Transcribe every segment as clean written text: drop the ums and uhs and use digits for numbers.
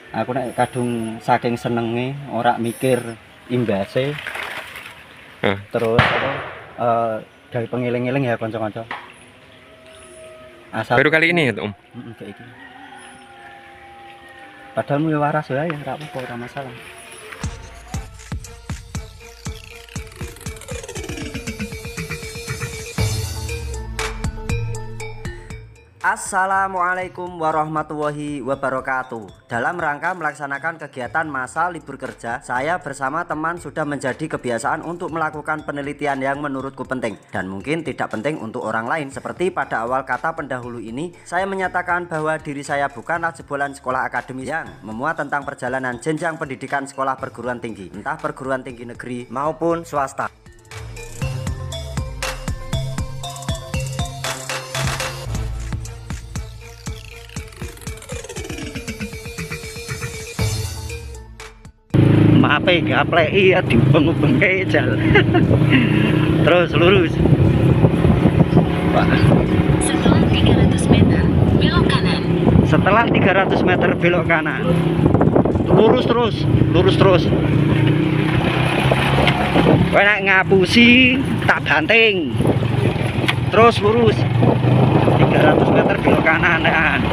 Aku nek kadung saking senenge ora mikir imbase. Terus apa dari pengiling-iling ya kanca-kanca. Asal Baru kali ini ya, Om? Kayak iki. Padahal mu waras wae, ora apa-apa, ora masalah. Assalamualaikum warahmatullahi wabarakatuh. Dalam rangka melaksanakan kegiatan masa libur kerja, saya bersama teman sudah menjadi kebiasaan untuk melakukan penelitian yang menurutku penting dan mungkin tidak penting untuk orang lain. Seperti pada awal kata pendahulu ini, saya menyatakan bahwa diri saya bukanlah jebolan sekolah akademis yang memuat tentang perjalanan jenjang pendidikan sekolah perguruan tinggi, entah perguruan tinggi negeri maupun swasta. Maaf ya, gapleki ya diubeng-ubeng kayak jalan. Terus lurus. Pak. Setelah 300 meter, belok kanan. Setelah 300 meter belok kanan. Lurus terus, lurus terus. Kowe nek ngapusi tak banting. Terus lurus. 300 meter belok kanan kan.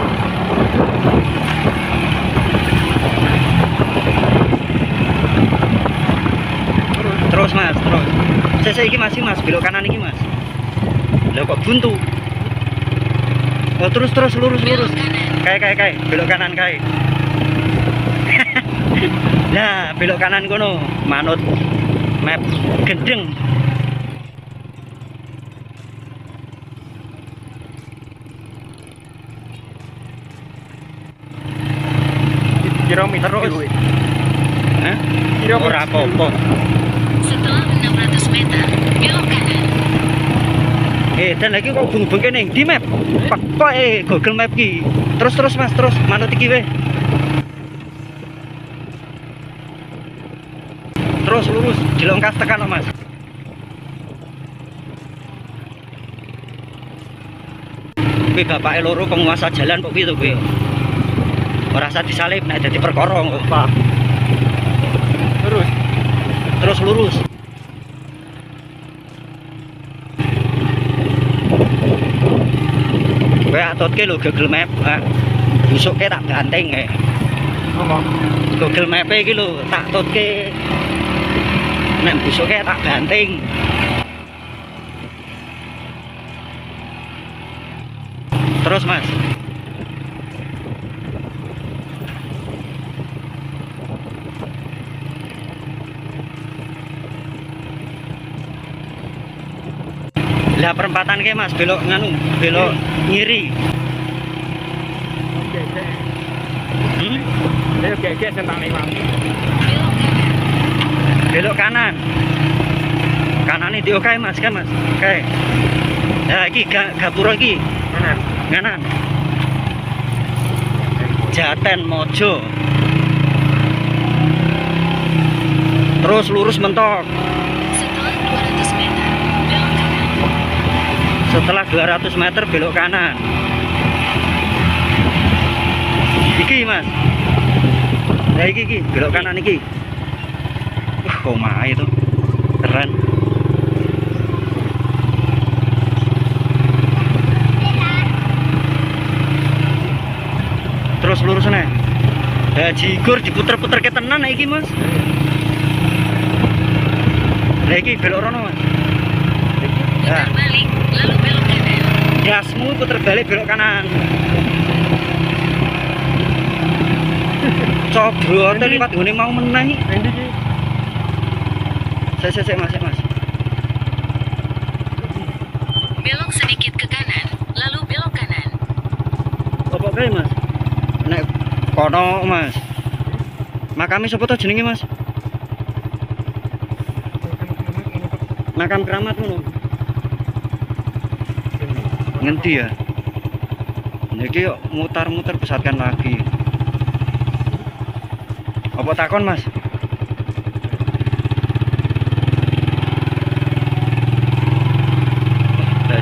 Terus mas, terus. Saya iki masih mas, belok kanan iki mas. Lah kok buntu? Oh terus lurus. Kayak belok kanan kae. Nah, belok kanan kono, manut map gendeng. Kilometer Terus. Hah? Kilometer. Ora apa-apa. Setelah 600 meter, belok kanan. Dan lagi kok bung-bung kene di map. Kok Google Map ki. Terus Mas, terus manut iki we. Terus lurus, dilongkas tekan kok Mas. Kuwi bapake loro penguasa jalan kok piye to kowe? Ora usah disalib nek dadi perkara kok, Pak. Terus lurus. Kowe atutke lho Google Map, busuke tak banting kae. Google Map iki lho tak tutke. Nek busuke tak banting. Terus Mas. Lah perempatan ke Mas, belok nganu, belok ngiri. Belok kanan. Kanan ini oke Mas, kan Mas. Oke. Nah, iki gapura iki. Kanan. Jaten Mojo. Terus lurus mentok. Setelah 200 meter, belok kanan. Setelah 200 meter belok kanan. Iki Mas. Nah iki belok kanan iki. Omah itu. Keren. Terus lurus nih. Jigur diputer-puter ke tenan iki Mas. Nah iki belok rono Mas. Putar balik, lalu belok kanan. Gasmu puter balik belok kanan. Coba liwat ngene mau meneh. Endi iki? Sik Mas. Belok sedikit ke kanan, lalu belok kanan. Apa kae Mas? Nek kono Mas. Makame sapa to jenenge Mas? Makam keramat ngono. Ngendi ya? Niki yuk mutar-mutar pesatkan lagi. Apa takon Mas?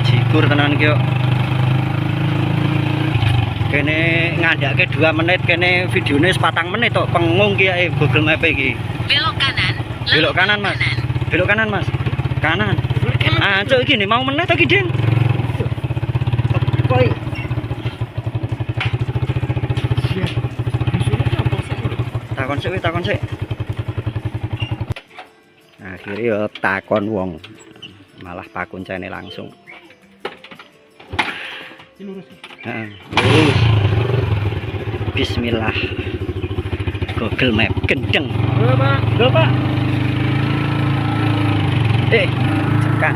Jigur tenan iki yo. Kene ngandake 2 menit, kene videone 4 menit tok pengung ki ae Google Map iki. Belok kanan. Lalu Belok kanan, Mas. Belok kanan, Mas. Kanan. Ah, cuk iki nih mau menit to ki, Din. Koi. Takon sik. Akhirnya ya takon wong. Malah pakuncene langsung. Lurus. Bismillah. Google Map gendeng. Lho, Pak. Cekat.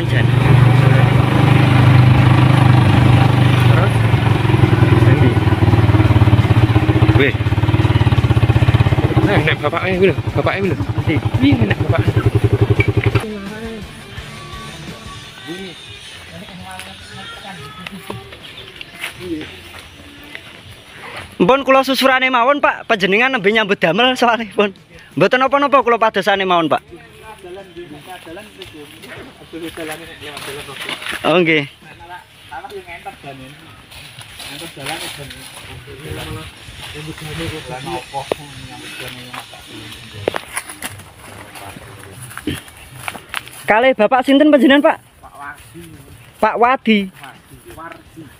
Jan. Terus? Endi? Weh, Nek bapaknya kuwi lho, nanti. Iya, nek bapak. Mpun kula susurane mawon, Pak. Panjenengan nembe nyambut damel soalé pun. Mboten napa-napa kula padosane mawon, Pak. Oh nggih. Kalih Bapak sinten panjenengan, Pak? Pak Wadi.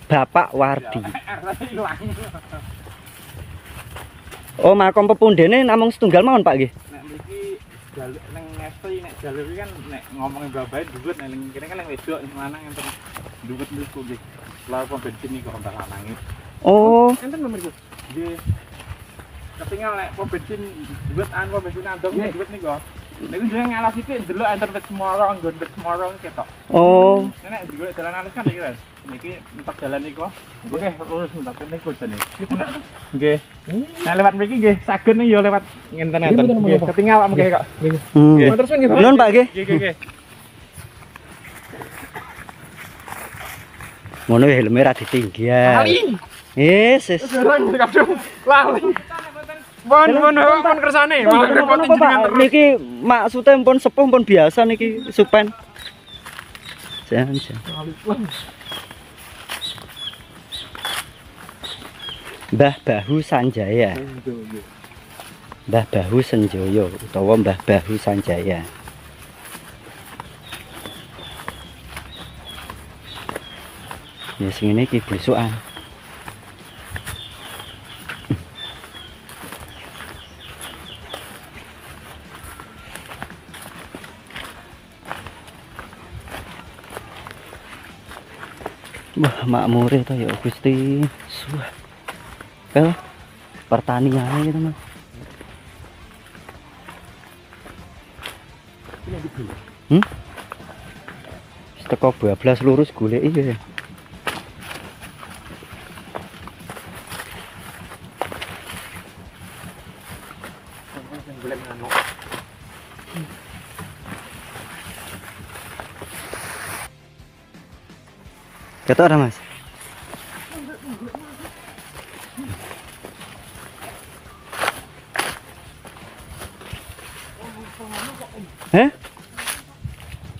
Bapak Wardi. Oh, makom pepundhene namung setunggal mawon, Pak nggih. Nek mriki jaluk ning ngesti nek jalur iki kan nek ngomongin babae dhuwit nek ning kene kan ning wedok ning lanang enten dhuwit niku nggih. Lah pom bensin niku kok lanang. Oh, Enten nomor iku. Nggih. Ketinggal nek pom bensin dhuwit an pom bensin andong dhuwit niku. Niku jenenge ngalas iki ndelok enten wit semara nggon wit semara ketok. oh. Nek dhuwit dalan alus kan iki, Mas. Niki entek dalan niku. Oke, lurus entek niku jane. Nggih. Nah lewat mriki nggih saged ning ya lewat ngenten-enten. Nggih, ketinggal awak mriki kok. Nggih. Terus nggih. Nuwun, Pak nggih. Nggih. Ngono ya helme ra ditinggi ya. Yes. Serang kadung lali. Pun kersane, malah repot jenengan terus. Niki maksudnya pun sepuh pun biasa niki supen. Jan. Mbah Bahu Sanjaya. Mbah Bahu Senjoyo utawa Mbah Bahu Sanjaya. Ya sing ngene iki blusukan. Wah, makmure to ya Gusti. Suah. Pertanian gitu, Mas. Teko 12 lurus golek iki ya. Ketok ora, Mas?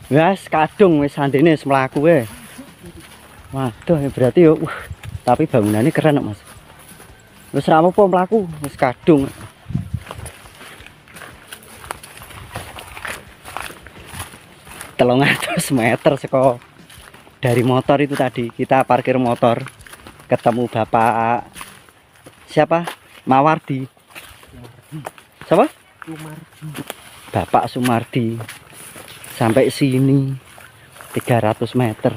Wes kadung wis santine wis mlaku wae. Waduh, berarti yo tapi bangunannya keren kok, Mas. Wis ra apa-apa mlaku, wis kadung. 300 meter seko dari motor itu tadi. Kita parkir motor, ketemu Bapak siapa? Mawardi. Siapa? Bapak Sumardi. Sampai sini 300 meter.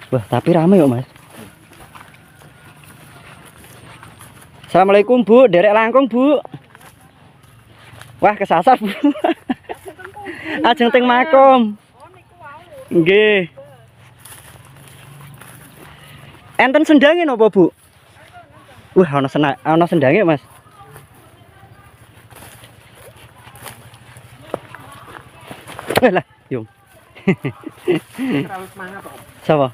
Wah, tapi rame yuk, Mas. Assalamualaikum, Bu. Derek langkung, Bu. Wah, kesasar, Bu. Ajeng teng makom. Nggih. Enten sendange napa, Bu? Wah, ana sendange, Mas. Lah, yo. Terlalu semangat kok. Sapa?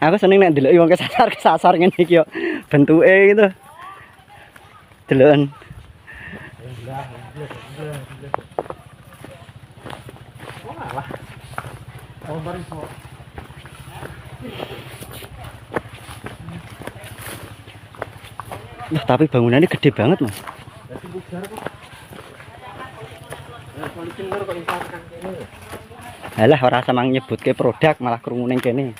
Aku seneng nek ndeloki wong kesasar ngene iki yo. Bentuke gitu. Deloken. Wah, tapi bangunannya gede banget, Mas. Alah, ora samang nyebutke produk malah krungu ning kene.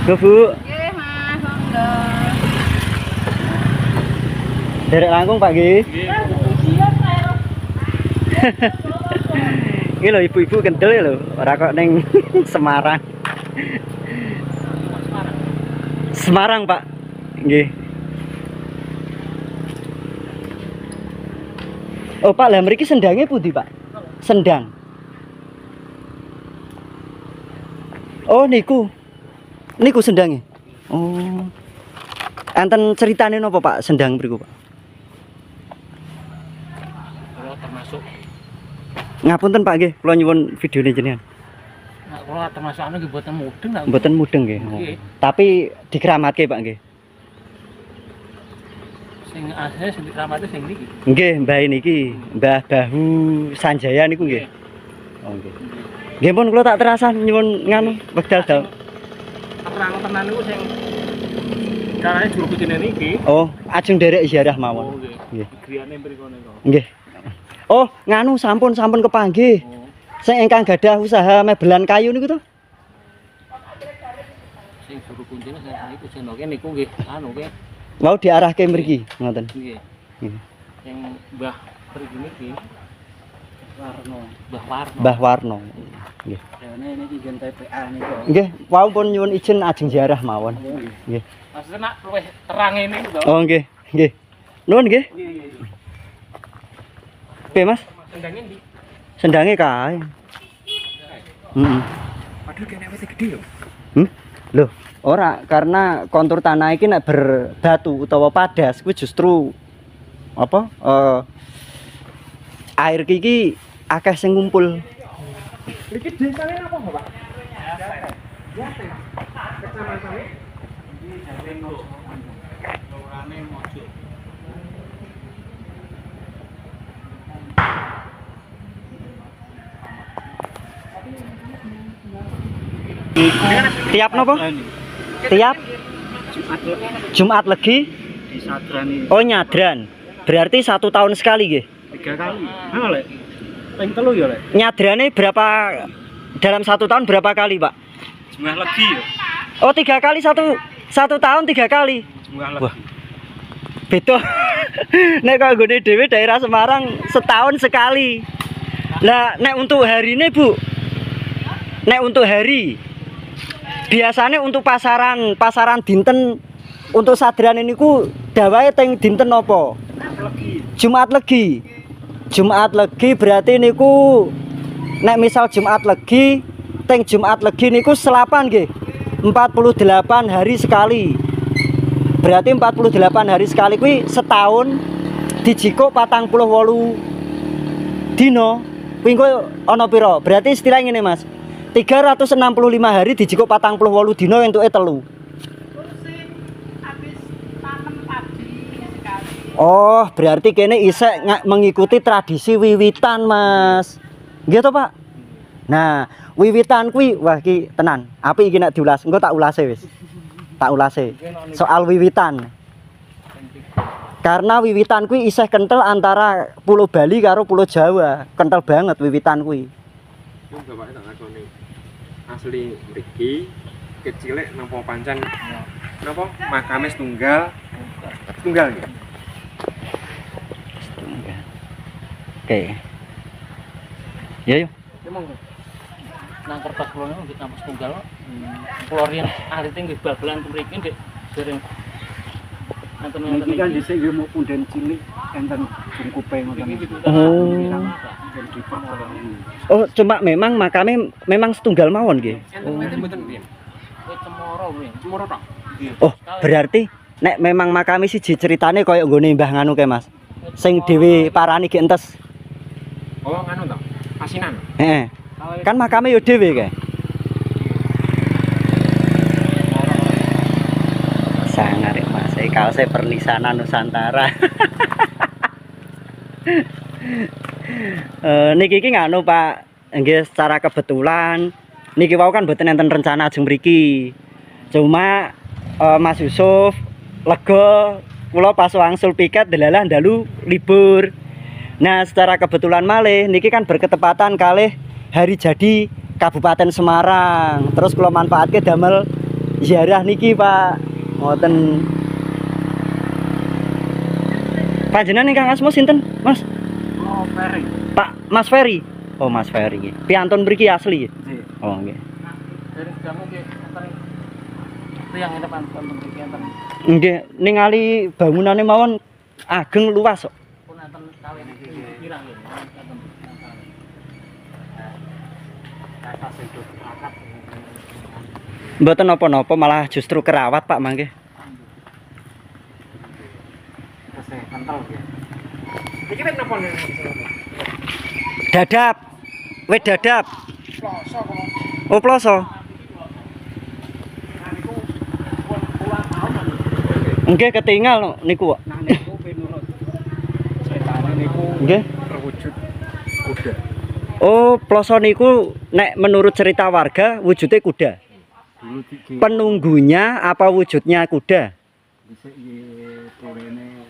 Go, Bu. Nggih, Mas, monggo. Derek langkung, Pak nggih. Iki lho ibu-ibu kendel lho, ora kok ning Semarang. Semarang, Pak. Nggih. Oh, Pak, lah mriki sendange pundi, Pak? Sendang. Oh, niku. Niku sendange. Oh. Enten ceritane napa, Pak, sendang mriku, Pak? Kalau termasuk Ngapunten, Pak nggih, kula nyuwun videone jenengan. kalau termasuk anu nggih mboten mudeng lah. Mboten mudeng nggih. Oh. Nggih. Tapi dikeramatke, Pak nggih. Sing asli sing diramati sing niki. Nggih, Mbah niki, Mbah Bahu Sanjaya niku nggih. Oh nggih. Nggih pun kula tak terasan nyuwun nganu wekdal dal. Terang tenan niku sing carane juru kutine niki. Oh, ajeng derek ziarah Oh mawon. nggih. Nggih. Griyane mriko niku. Nggih. Oh, nganu sampun kepanggih. Oh. Sing ingkang gadah usaha mebelan kayu niku to? Sing juru kuntine sing niku jenoke niku nggih anu nggih. Mau diarahke mriki, ngoten. Nggih. Nggih. Sing Mbah mriki niki Warno. Mbah Warno. Mbah Warno. Nggih. Dene niki ngen TPA niku. Nggih, wau pun nyuwun izin ajeng ziarah mawon. Nggih. Maksudnya nak luwih terang ini to. Oh nggih, nggih. Nuwun nggih. Oke, Mas. Sendange ndi? Sendange kae. Heeh. Padahal kene wis gede lho. Loh, ora, karena kontur tanah iki nek berbatu utawa padas kuwi justru apa? Air iki akeh sing ngumpul. Iki desane apa, Pak? Yate. Kecamatan iki Jateng Kelurahan Mojo. Tiap napa? Tiap Jumat Legi Di Sadrani oh nyadran. Berarti 1 tahun sekali nggih. 3 kali. Ha, Lek. Ping 3 ya, Lek. Nyadrane berapa dalam 1 tahun berapa kali, Pak? Jumlah legi ya. Oh, 3 kali satu tahun 3 kali. Jumlah Wah. legi. Beda. Nek kok nggone dhewe daerah Semarang setahun sekali. Lah nek untuk hari ini, Bu. Nek untuk hari biasanya untuk pasaran dinten untuk sadrane niku dawae teng dinten apa? Jumat Legi. Jumat Legi berarti niku nek misal Jumat Legi teng Jumat Legi niku selapan nggih. 48 hari sekali. Berarti 48 hari sekali kuwi setahun dijikuk 48 dino kuwi engko ana pira? Berarti istilah ngene Mas. 365 hari dijikuk 48 dino entuke 3. Oh, berarti kene isek mengikuti tradisi wiwitan, Mas. Nggih to, Pak? Nah, wiwitan kuwi wah iki tenan. Apik iki nek diulas. Engko tak ulase wis. Tak ulase. Soal wiwitan. Karena wiwitan kuwi isih kental antara Pulau Bali karo Pulau Jawa. Kental banget wiwitan kuwi. Yo bapake tak takoni. Asli mriki kecilek napa pancen napa makame setunggal nggih. Oke. Ya yuk. Emang nang kertas kula niku nggih nampas tunggal. Kula riyen alite nggih bal-balan mriki nggih dereng Niki kan dhisik nggih mau punden cilik enten jungkupe ngoten. Oh, cuma memang makame memang setunggal mawon nggih. Enten mboten piye? Cemoro kuwi. Cemoro tok. Oh, berarti nek memang makame siji ceritane koyo nggone Mbah nganu kae Mas. Sing dhewe parani ki entes. Oh, nganu to. Asinan. Heeh. Kan makame yo dhewe kae. Sangar ya Mas, kaose perlisana Nusantara. Niki iki nganu Pak, nggih secara kebetulan niki wau kan mboten enten rencana ajeng mriki. Cuma Mas Yusuf lega kula pas wangsul piket delalah dalu libur. Nah, secara kebetulan malih niki kan berketepatan kalih hari jadi Kabupaten Semarang. Terus kula manfaatke damel ziarah niki, Pak. Ngoten. Panjenengan ingkang asma sinten, Mas? Oh, Ferry. Pak Mas Ferry. Oh, Mas Ferry nggih. Piantun mriki asli nggih. Nggih. Oh, nggih. Dari kamu nggih enten tiyang ini pantun mriki enten Nggih, ningali bangunane mawon ageng luas kok. pun enten kawin pirang nggih. Enten. Mboten napa-napa malah justru kerawat Pak mangke. Tesih kental nggih. Iki wit napa nih? Dadap. Wit dadap. Ploso kok. Oh, ploso. Nggih ketinggal no, niku kok. Nah niku pinurut cetane niku Nggih. berwujud kuda. Oh, ploso niku nek menurut cerita warga wujudnya kuda. Dulu iki Penunggunya apa wujudnya kuda? dhisik iki turene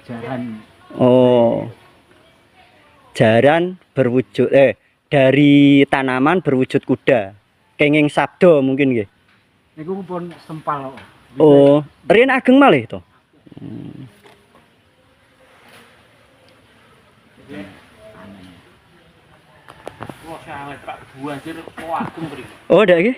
jaran. Oh. Jaran berwujud dari tanaman berwujud kuda. Kenging sabdo mungkin nggih. Niku pun sempal kok. Oh, riyen ageng malih to. Wah, sangat Pak banjir ageng mriki. Oh, ndak nggih.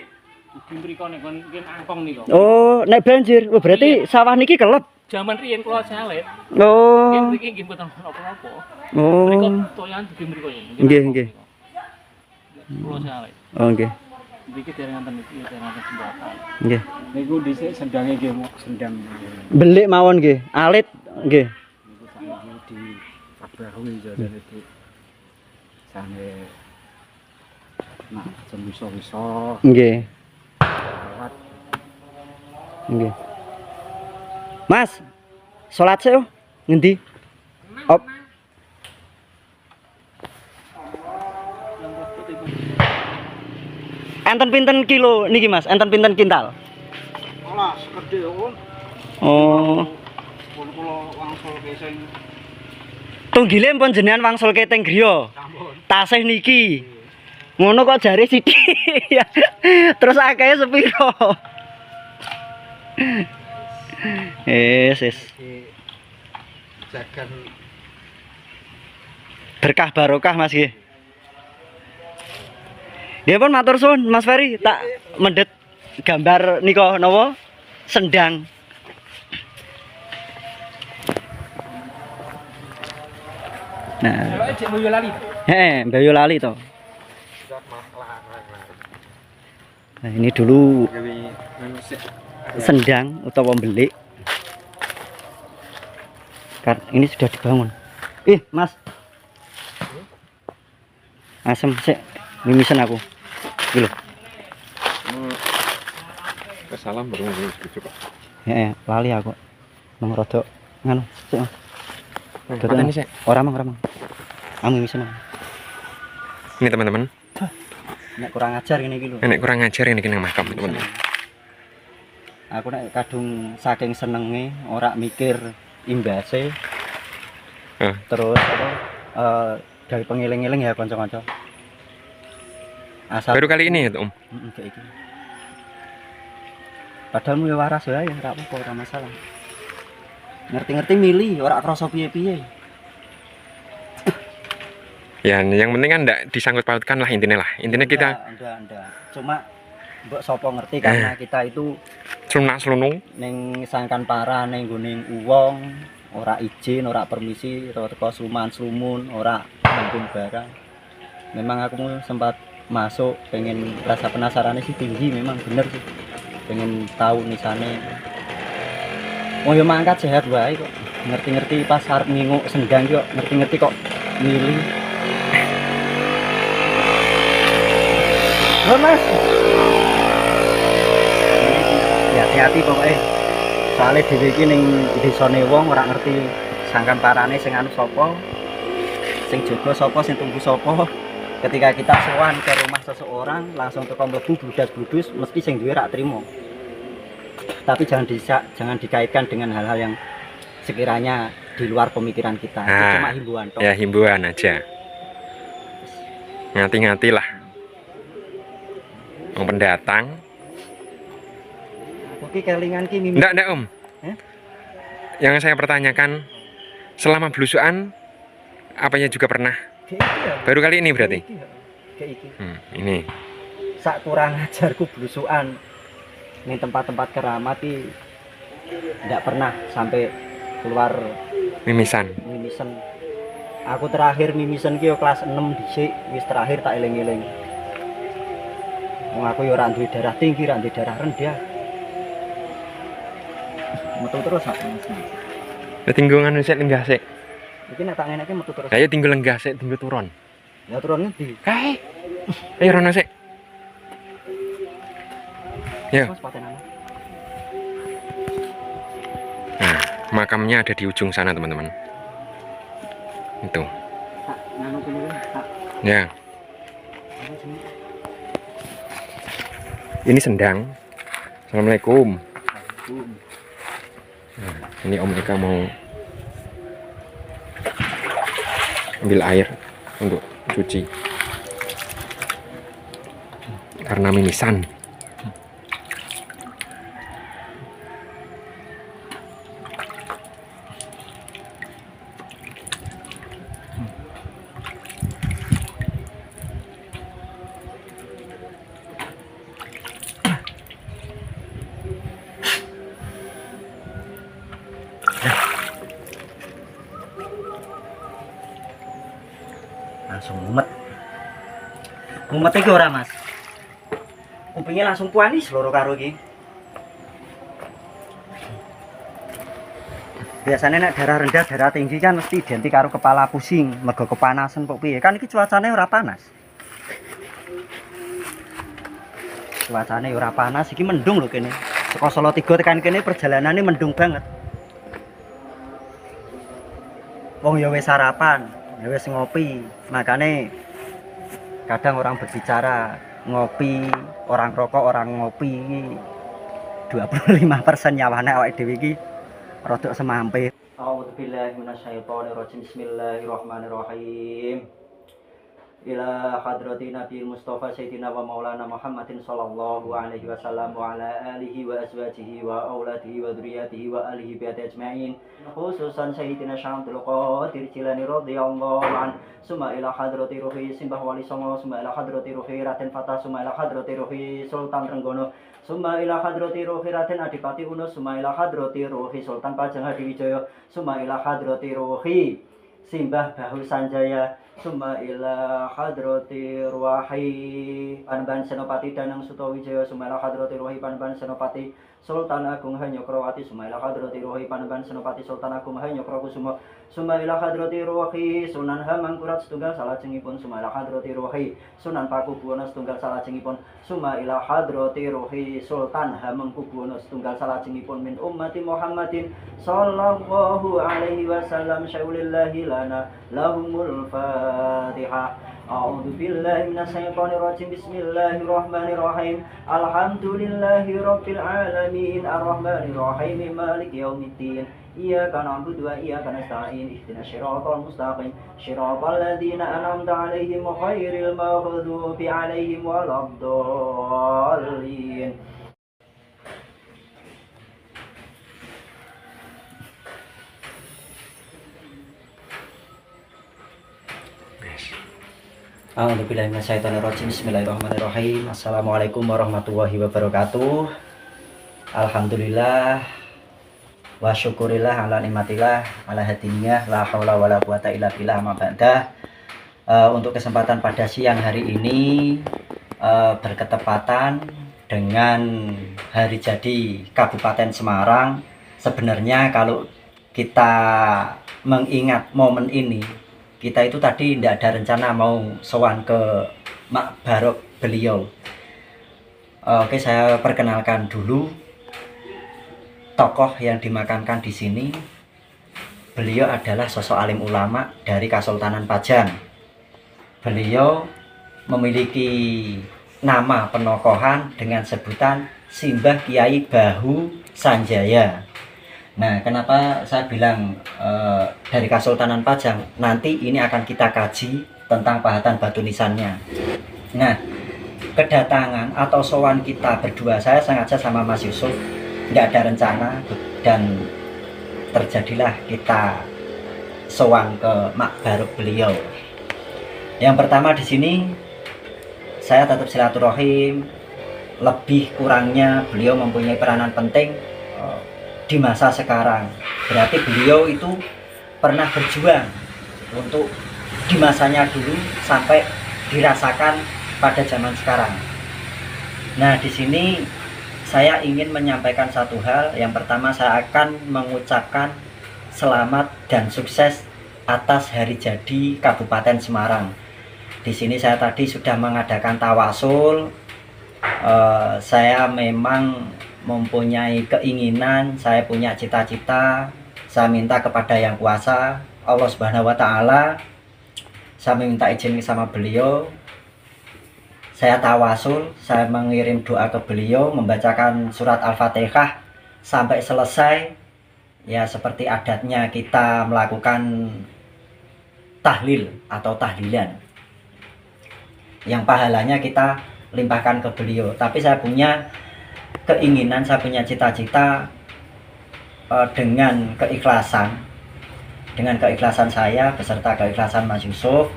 Ugi mriko nek nggih angkong niku. Oh, nek banjir. Oh, berarti sawah niki kelep. Jaman riyen kula salet. Oh. Nggih mriki nggih mboten napa-napa. Oh. Mriko toyan ugi mriko ya. Nggih, nggih. Kula salet. Oh, nggih. Iki dereng enten iki dereng enten jembatan. Nggih. Niku dhisik sendange nggih mau sendang. Belik mawon nggih. Alit nggih. Niku saniki di Pabarui jajan itu. Sane nah, jam wiso-wiso Nggih. lewat Nggih. Mas, salat sik yo. Ngendi? Op. Enten pinten kilo niki Mas? Enten pinten kintal? olah gede om. Oh. Pun kula wangsul ke sing Tunggile pun jenengan wangsul keteng griya. sampun. Tasih niki. Ngono kok jare sithik. Terus akehe sepiro? Wis. Jagan Berkah barokah Mas nggih. Nggih pun matur suwun Mas Ferry, tak mendet gambar nika napa? Sendang. Nah, Cek Boyo lali. Bayu lali to. Nah, ini dulu sendang utawa belik. Ini sudah dibangun. Mas. Asem sik, mimisan aku. Iki lho. Salam baru ngomong setuju Pak. Lali aku. Mang rodok nganu, sik. Pateni sik. Ora mang. Mimisan. Ini teman-teman. Nek kurang ajar ngene iki lho. Nek kurang ajar ini nang makam teman-teman. Aku nek kadung saking senenge ora mikir imbase. Terus dari pengiling-iling ya kanca-kanca. Asal Baru kali ini ya, Om. Kayak iki. Padahal mulai waras ya, ora apa-apa, ora masalah. Ngerti-ngerti milih, ora krasa piye-piye. Ya, yang penting kan ndak disangkut pautkan lah intinya lah. Intinya kita Enggak. Cuma mbok sapa ngerti karena kita itu slunak-slunung ning sangkan para ning gone wong, ora izin, ora permisi, teko sluman-slumun, ora mendung barang. Memang aku sempat masuk pengen rasa penasarannya sih tinggi, memang bener sih. Pengen tahu nisane. Oh ya mangkat sehat wae kok. Ngerti-ngerti pas arep nginguk sendang kok, ngerti-ngerti kok milih. Mas. Ya hati-hati pokoknya. Soalnya dhewe iki ning desane wong ora ngerti sangkan parane sing anu sapa. Sing jaga sapa, sing tunggu sapa. Ketika kita sowan ke rumah seseorang langsung teko mlebu bludas-bludus mesti sing duwe rak trimo. Tapi jangan dikaitkan dengan hal-hal yang sekiranya di luar pemikiran kita. Itu cuma himbauan toh. Ya himbauan aja. Ngati-ngatilah. Wong pendatang. Oke, kelingan ki mimi. Ndak Om. Yang saya pertanyakan selama belusukan apanya juga pernah? Kayak iki ya. Baru kali ini berarti? Kayak iki. Ini. Sak kurang ajarku belusukan ning tempat-tempat keramat iki ndak pernah sampai keluar Mimisan. Aku terakhir mimisen ki yo kelas 6 dhisik, wis terakhir tak eling-eling. Wong aku yo ora duwe darah tinggi, ora duwe darah rendah. Metu terus aku. Tinggungan sik lenggah sik. Iki nek tak ngeneke metu terus. Ayo tinggal lenggah sik, tinggal turun. Ya turun ngendi? Kae. Ayo rono sik. Ya. Mas patenan. Nah, makamnya ada di ujung sana, teman-teman. Itu. Tak nganu kene tak. Ya. Ini sendang. Assalamualaikum. Nah, ini Om Eka mau ambil air untuk cuci karena mimisan. Langsung mumet iki ora Mas, kupingnya langsung puanis loro karo iki. Biasanya nek darah rendah darah tinggi kan mesti identik karo kepala pusing, mergo kepanasan kok piye kan iki cuacane ora panas. Cuacane ora panas iki mendung lho kene. Saka Solo 3 tekan kene perjalanane mendung banget. Wong ya wis sarapan, ya wis ngopi, makanya kadang orang berbicara ngopi, orang rokok, orang ngopi 25% nyawane awake dhewe iki rodok semampe. A'udzubillahi minasyaitonirrajim. Bismillahirrahmanirrahim. Ila hadratin Nabi Mustafa Sayyidina wa Maulana Muhammadin sallallahu alaihi wasallam wa ala alihi wa azwajihi wa auladihi wa dzurriyyatihi wa alihi bi ajma'in. Khususan Sayyidina Syamsul Qadir Jilani radhiyallahu an. Summa ila hadrati ruhi Simbah Wali Songo, summa ila hadrati ruhi Raden Fatah, summa ila hadrati ruhi Sultan Trenggono, summa ila hadrati ruhi Raden Adipati Uno, summa ila hadrati ruhi Sultan Pajang Hadiwijaya, summa ila hadrati ruhi Simbah Bahu Sanjaya, summa ila hadrati ruhi Panembahan Senopati Danang Sutawijaya, summa ila hadrati ruhi Panembahan Senopati Sultan Agung Hanyokrawati Suma ila hadrati ruhi Panembahan Senopati Sultan Agung Hanyokrokusumo Suma ila hadrati ruhi Sunan Hamangkurat setunggal salajengipun Suma ila hadrati ruhi Sunan Pakubuwono setunggal salajengipun Suma ila hadrati ruhi Sultan Hamengkubuwono setunggal salajengipun min ummati Muhammadin sallallahu alaihi wasallam syaulillahi lana lahumul Fatihah. A'udzu billahi minasyaitonir rajim. Bismillahirrahmanirrahim. Alhamdulillahirabbil alamin arrahmanir rahim maliki yaumiddin. Iyyaka na'budu wa iyyaka nasta'in. Ihdinas siratal mustaqim. Shiratal ladzina an'amta 'alaihim ghairil maghdubi 'alaihim waladdallin. A'udzubillahiminasyaitonirrajim. Bismillahirrahmanirrahim. Assalamualaikum warahmatullahi wabarakatuh. Alhamdulillah wa syukurillah ala nikmatillah ala hadiniyah la haula wala quwata illa billah ma ba'da. Untuk kesempatan pada siang hari ini berketepatan dengan hari jadi Kabupaten Semarang. Sebenarnya kalau kita mengingat momen ini, kita itu tadi tidak ada rencana mau sowan ke Mak Barok beliau. Oke, saya perkenalkan dulu tokoh yang dimakamkan di sini. Beliau adalah sosok alim ulama dari Kesultanan Pajang. Beliau memiliki nama penokohan dengan sebutan Simbah Kiai Bahu Sanjaya. Nah, kenapa saya bilang dari Kesultanan Pajang? Nanti ini akan kita kaji tentang pahatan batu nisannya. Nah, kedatangan atau sowan kita berdua, saya sengaja sama Mas Yusuf, nggak ada rencana, dan terjadilah kita sowan ke Mak Barok beliau. Yang pertama di sini, saya tetap silaturahim. Lebih kurangnya beliau mempunyai peranan penting di masa sekarang. Berarti beliau itu pernah berjuang untuk di masanya dulu sampai dirasakan pada zaman sekarang. Nah, di sini saya ingin menyampaikan satu hal. Yang pertama, saya akan mengucapkan selamat dan sukses atas hari jadi Kabupaten Semarang. Di sini saya tadi sudah mengadakan tawasul. Saya memang mempunyai keinginan, saya punya cita-cita, saya minta kepada Yang Kuasa Allah Subhanahu wa taala, saya minta izin sama beliau, saya tawasul, saya mengirim doa ke beliau, membacakan surat Al-Fatihah sampai selesai. Ya, seperti adatnya kita melakukan tahlil atau tahlilan, yang pahalanya kita limpahkan ke beliau. Tapi saya punya keinginan, saya punya cita-cita, dengan keikhlasan saya beserta keikhlasan Mas Yusuf,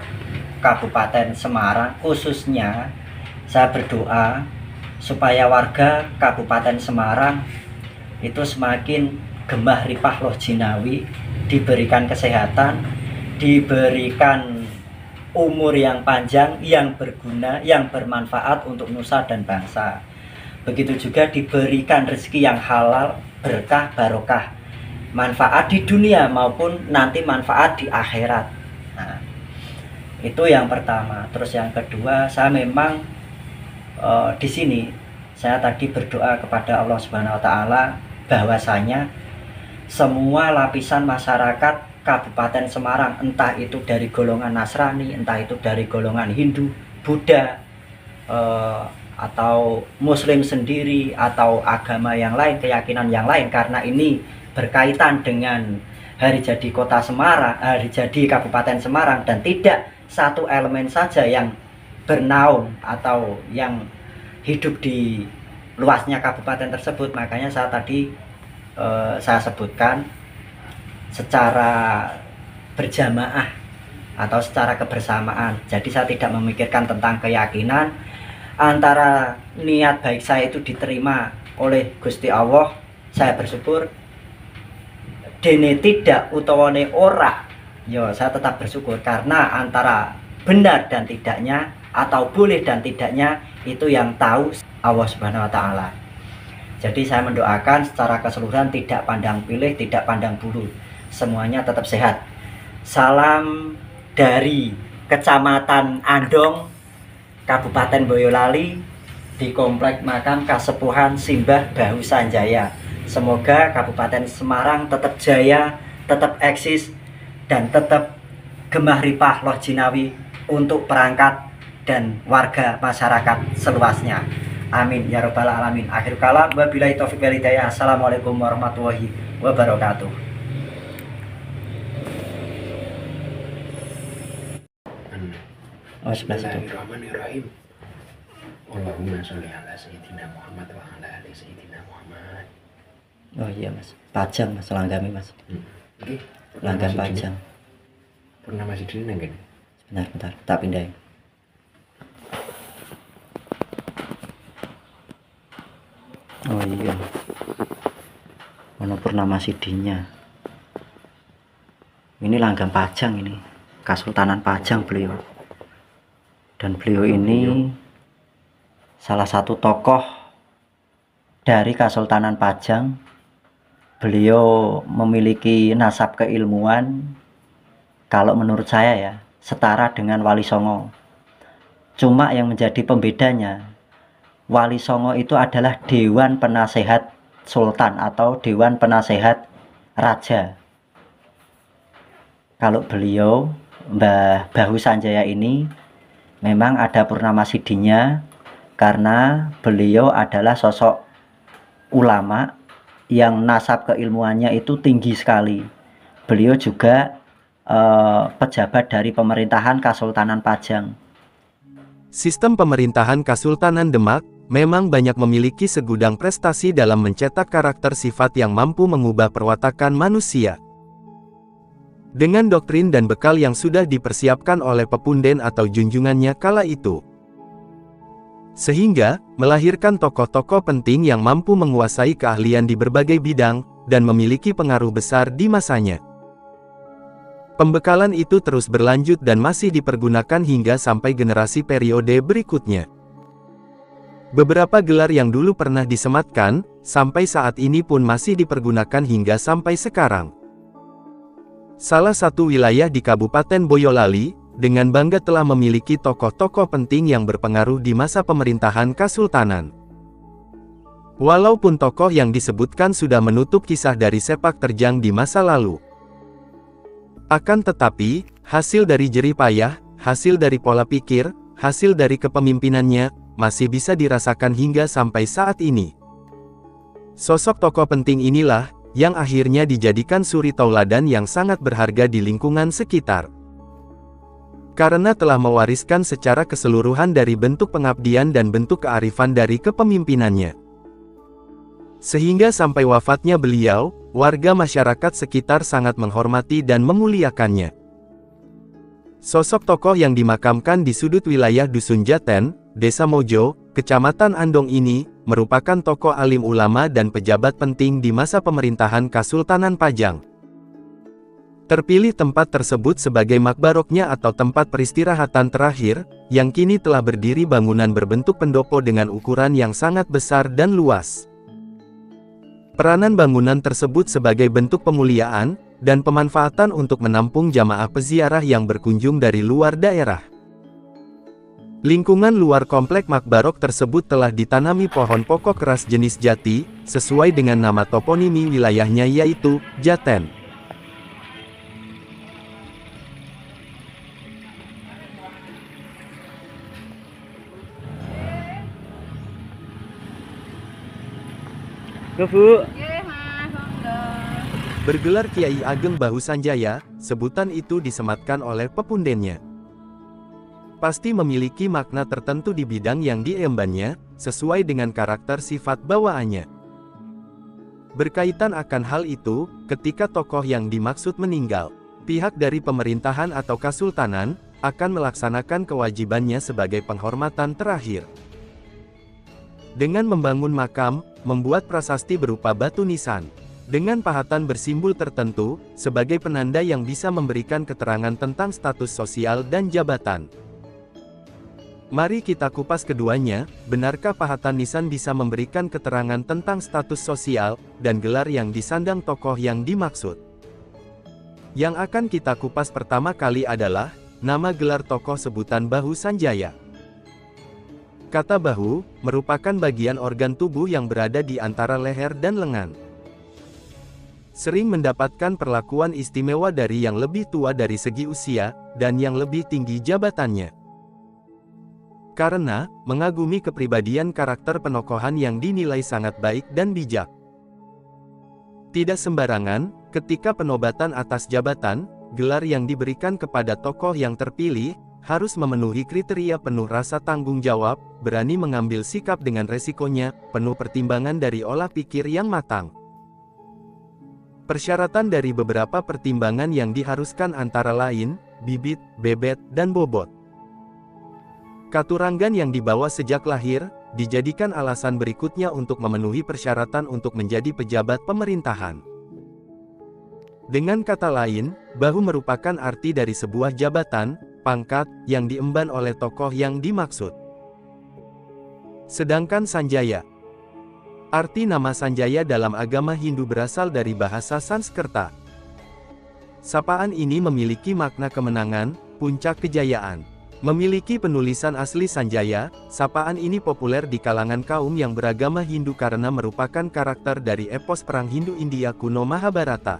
Kabupaten Semarang khususnya, saya berdoa supaya warga Kabupaten Semarang itu semakin gemah ripah loh jinawi, diberikan kesehatan, diberikan umur yang panjang, yang berguna, yang bermanfaat untuk nusa dan bangsa. Begitu juga diberikan rezeki yang halal, berkah, barokah, manfaat di dunia maupun nanti manfaat di akhirat. Nah, itu yang pertama. Terus yang kedua, saya memang di sini saya tadi berdoa kepada Allah Subhanahu wa taala bahwasanya semua lapisan masyarakat Kabupaten Semarang, entah itu dari golongan Nasrani, entah itu dari golongan Hindu, Buddha, atau Muslim sendiri, atau agama yang lain, keyakinan yang lain, karena ini berkaitan dengan hari jadi kota Semarang, hari jadi Kabupaten Semarang, dan tidak satu elemen saja yang bernaung atau yang hidup di luasnya kabupaten tersebut. Makanya saya tadi saya sebutkan secara berjamaah atau secara kebersamaan. Jadi saya tidak memikirkan tentang keyakinan. Antara niat baik saya itu diterima oleh Gusti Allah, saya bersyukur. Dene tidak utawane ora, yo saya tetap bersyukur, karena antara benar dan tidaknya atau boleh dan tidaknya itu yang tahu Allah Subhanahu wa taala. Jadi saya mendoakan secara keseluruhan tidak pandang pilih, tidak pandang bulu, semuanya tetap sehat. Salam dari Kecamatan Andong, Kabupaten Boyolali, di Komplek Makam Kasepuhan Simbah Bahu Sanjaya. Semoga Kabupaten Semarang tetap jaya, tetap eksis, dan tetap gemah ripah loh jinawi untuk perangkat dan warga masyarakat seluasnya. Amin ya robbal alamin. Akhir kalam, wabillahi taufiq wal hidayah. Assalamualaikum warahmatullahi wabarakatuh. Oh, sebelah situ. Bismillahirrahmanirrahim. Allahumma sholli ala sayyidina Muhammad wa ala ali sayyidina Muhammad. Oh iya mas, Pajang mas, langgami mas. Oke. Langgam Pajang. Pernah masih di sini kan? Bentar, tak pindahin. Oh iya, ono Purnama Sidinya. Ini Langgam Pajang, ini Kasultanan Pajang beliau. Dan beliau ini salah satu tokoh dari Kasultanan Pajang. Beliau memiliki nasab keilmuan, kalau menurut saya ya, setara dengan Wali Songo. Cuma yang menjadi pembedanya, Wali Songo itu adalah Dewan Penasehat Sultan atau Dewan Penasehat Raja. Kalau beliau, Mbah Bahu Sanjaya ini, memang ada Purnama Sidinya, karena beliau adalah sosok ulama yang nasab keilmuannya itu tinggi sekali. Beliau juga pejabat dari pemerintahan Kasultanan Pajang. Sistem pemerintahan Kasultanan Demak memang banyak memiliki segudang prestasi dalam mencetak karakter sifat yang mampu mengubah perwatakan manusia. Dengan doktrin dan bekal yang sudah dipersiapkan oleh pepunden atau junjungannya kala itu, sehingga melahirkan tokoh-tokoh penting yang mampu menguasai keahlian di berbagai bidang dan memiliki pengaruh besar di masanya. Pembekalan itu terus berlanjut dan masih dipergunakan hingga sampai generasi periode berikutnya. Beberapa gelar yang dulu pernah disematkan, sampai saat ini pun masih dipergunakan hingga sampai sekarang. Salah satu wilayah di Kabupaten Boyolali, dengan bangga telah memiliki tokoh-tokoh penting yang berpengaruh di masa pemerintahan Kasultanan. Walaupun tokoh yang disebutkan sudah menutup kisah dari sepak terjang di masa lalu, akan tetapi, hasil dari jerih payah, hasil dari pola pikir, hasil dari kepemimpinannya, masih bisa dirasakan hingga sampai saat ini. Sosok tokoh penting inilah, yang akhirnya dijadikan suri tauladan yang sangat berharga di lingkungan sekitar. Karena telah mewariskan secara keseluruhan dari bentuk pengabdian dan bentuk kearifan dari kepemimpinannya. Sehingga sampai wafatnya beliau, warga masyarakat sekitar sangat menghormati dan memuliakannya. Sosok tokoh yang dimakamkan di sudut wilayah Dusun Jaten, Desa Mojo, Kecamatan Andong ini, merupakan tokoh alim ulama dan pejabat penting di masa pemerintahan Kasultanan Pajang. Terpilih tempat tersebut sebagai makbaroknya atau tempat peristirahatan terakhir, yang kini telah berdiri bangunan berbentuk pendopo dengan ukuran yang sangat besar dan luas. Peranan bangunan tersebut sebagai bentuk pemuliaan, dan pemanfaatan untuk menampung jamaah peziarah yang berkunjung dari luar daerah. Lingkungan luar komplek makbarok tersebut telah ditanami pohon pokok keras jenis jati, sesuai dengan nama toponimi wilayahnya yaitu, Jaten. Bergelar Kiai Ageng Bahu Sanjaya, sebutan itu disematkan oleh pepundennya. Pasti memiliki makna tertentu di bidang yang diembannya, sesuai dengan karakter sifat bawaannya. Berkaitan akan hal itu, ketika tokoh yang dimaksud meninggal, pihak dari pemerintahan atau kasultanan, akan melaksanakan kewajibannya sebagai penghormatan terakhir. Dengan membangun makam, membuat prasasti berupa batu nisan, dengan pahatan bersimbol tertentu, sebagai penanda yang bisa memberikan keterangan tentang status sosial dan jabatan. Mari kita kupas keduanya. Benarkah pahatan nisan bisa memberikan keterangan tentang status sosial dan gelar yang disandang tokoh yang dimaksud? Yang akan kita kupas pertama kali adalah nama gelar tokoh sebutan Bahu Sanjaya. Kata bahu merupakan bagian organ tubuh yang berada di antara leher dan lengan. Sering mendapatkan perlakuan istimewa dari yang lebih tua dari segi usia dan yang lebih tinggi jabatannya. Karena mengagumi kepribadian karakter penokohan yang dinilai sangat baik dan bijak. Tidak sembarangan, ketika penobatan atas jabatan, gelar yang diberikan kepada tokoh yang terpilih, harus memenuhi kriteria penuh rasa tanggung jawab, berani mengambil sikap dengan resikonya, penuh pertimbangan dari olah pikir yang matang. Persyaratan dari beberapa pertimbangan yang diharuskan antara lain, bibit, bebet, dan bobot. Katuranggan yang dibawa sejak lahir, dijadikan alasan berikutnya untuk memenuhi persyaratan untuk menjadi pejabat pemerintahan. Dengan kata lain, bahu merupakan arti dari sebuah jabatan, pangkat, yang diemban oleh tokoh yang dimaksud. Sedangkan Sanjaya. Arti nama Sanjaya dalam agama Hindu berasal dari bahasa Sanskerta. Sapaan ini memiliki makna kemenangan, puncak kejayaan. Memiliki penulisan asli Sanjaya, sapaan ini populer di kalangan kaum yang beragama Hindu karena merupakan karakter dari epos perang Hindu-India kuno Mahabharata.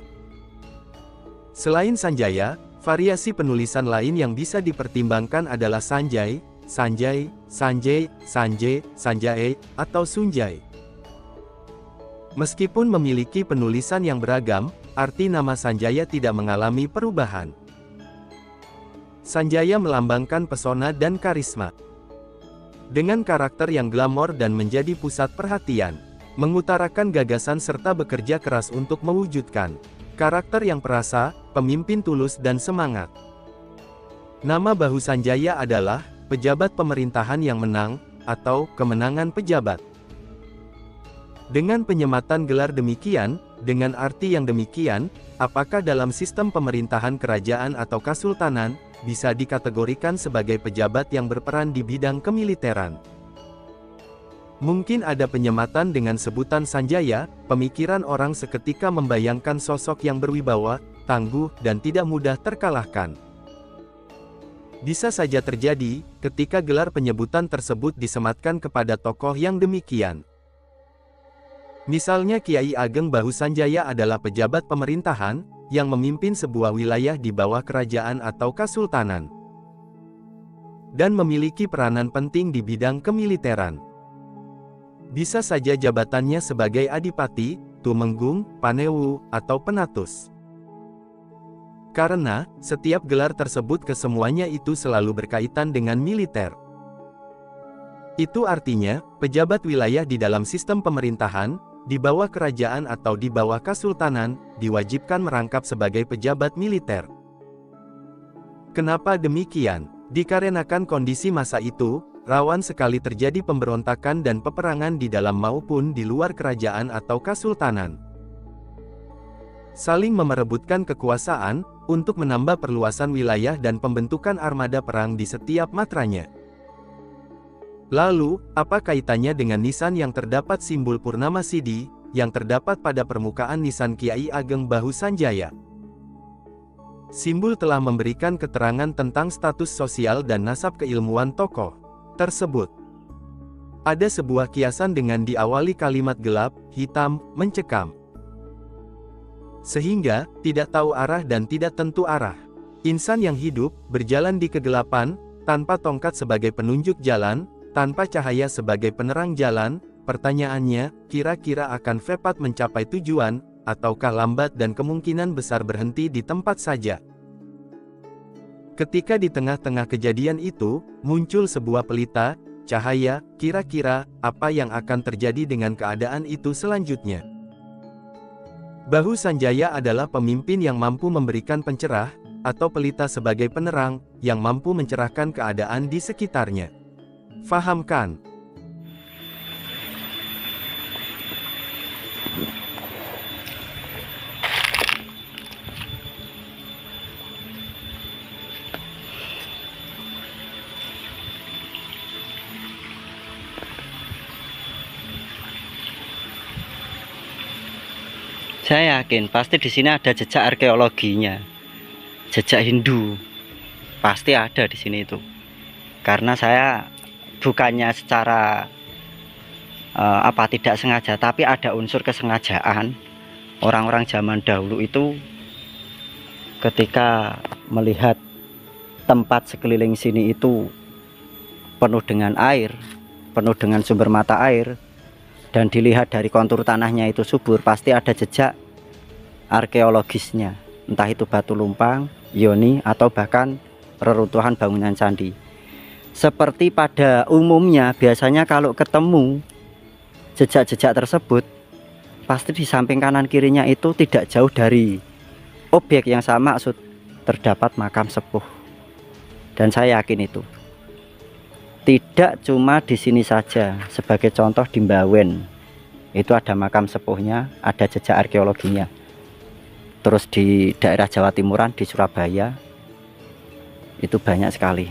Selain Sanjaya, variasi penulisan lain yang bisa dipertimbangkan adalah Sanjay, Sanjay, Sanjay, Sanjay, Sanjae, atau Sunjay. Meskipun memiliki penulisan yang beragam, arti nama Sanjaya tidak mengalami perubahan. Sanjaya melambangkan pesona dan karisma. Dengan karakter yang glamor dan menjadi pusat perhatian, mengutarakan gagasan serta bekerja keras untuk mewujudkan karakter yang perasa, pemimpin tulus dan semangat. Nama Bahu Sanjaya adalah pejabat pemerintahan yang menang, atau kemenangan pejabat. Dengan penyematan gelar demikian, dengan arti yang demikian, apakah dalam sistem pemerintahan kerajaan atau kesultanan, bisa dikategorikan sebagai pejabat yang berperan di bidang kemiliteran? Mungkin ada penyematan dengan sebutan Sanjaya, pemikiran orang seketika membayangkan sosok yang berwibawa, tangguh, dan tidak mudah terkalahkan. Bisa saja terjadi, ketika gelar penyebutan tersebut disematkan kepada tokoh yang demikian. Misalnya Kiai Ageng Bahu Sanjaya adalah pejabat pemerintahan, yang memimpin sebuah wilayah di bawah kerajaan atau kesultanan. Dan memiliki peranan penting di bidang kemiliteran. Bisa saja jabatannya sebagai Adipati, Tumenggung, Panewu, atau Penatus. Karena, setiap gelar tersebut kesemuanya itu selalu berkaitan dengan militer. Itu artinya, pejabat wilayah di dalam sistem pemerintahan, di bawah kerajaan atau di bawah kesultanan, diwajibkan merangkap sebagai pejabat militer. Kenapa demikian? Dikarenakan kondisi masa itu, rawan sekali terjadi pemberontakan dan peperangan di dalam maupun di luar kerajaan atau kesultanan. Saling memerebutkan kekuasaan, untuk menambah perluasan wilayah dan pembentukan armada perang di setiap matranya. Lalu, apa kaitannya dengan nisan yang terdapat simbol Purnama Sidi, yang terdapat pada permukaan nisan Kiai Ageng Bahu Sanjaya? Simbol telah memberikan keterangan tentang status sosial dan nasab keilmuan tokoh tersebut. Ada sebuah kiasan dengan diawali kalimat gelap, hitam, mencekam. Sehingga, tidak tahu arah dan tidak tentu arah. Insan yang hidup, berjalan di kegelapan, tanpa tongkat sebagai penunjuk jalan, tanpa cahaya sebagai penerang jalan. Pertanyaannya, kira-kira akan cepat mencapai tujuan, ataukah lambat dan kemungkinan besar berhenti di tempat saja? Ketika di tengah-tengah kejadian itu, muncul sebuah pelita, cahaya, kira-kira, apa yang akan terjadi dengan keadaan itu selanjutnya? Bahu Sanjaya adalah pemimpin yang mampu memberikan pencerah, atau pelita sebagai penerang, yang mampu mencerahkan keadaan di sekitarnya. Fahamkan? Saya yakin pasti di sini ada jejak arkeologinya, jejak Hindu, pasti ada di sini itu. Karena saya bukannya secara tidak sengaja, tapi ada unsur kesengajaan. Orang-orang zaman dahulu itu ketika melihat tempat sekeliling sini itu penuh dengan air, penuh dengan sumber mata air, dan dilihat dari kontur tanahnya itu subur, pasti ada jejak arkeologisnya, entah itu batu lumpang, yoni, atau bahkan reruntuhan bangunan candi. Seperti pada umumnya biasanya kalau ketemu jejak-jejak tersebut, pasti di samping kanan kirinya itu tidak jauh dari objek yang saya maksud terdapat makam sepuh. Dan saya yakin itu tidak cuma di sini saja. Sebagai contoh di Mbawen itu ada makam sepuhnya, ada jejak arkeologinya. Terus di daerah Jawa Timuran, di Surabaya itu banyak sekali.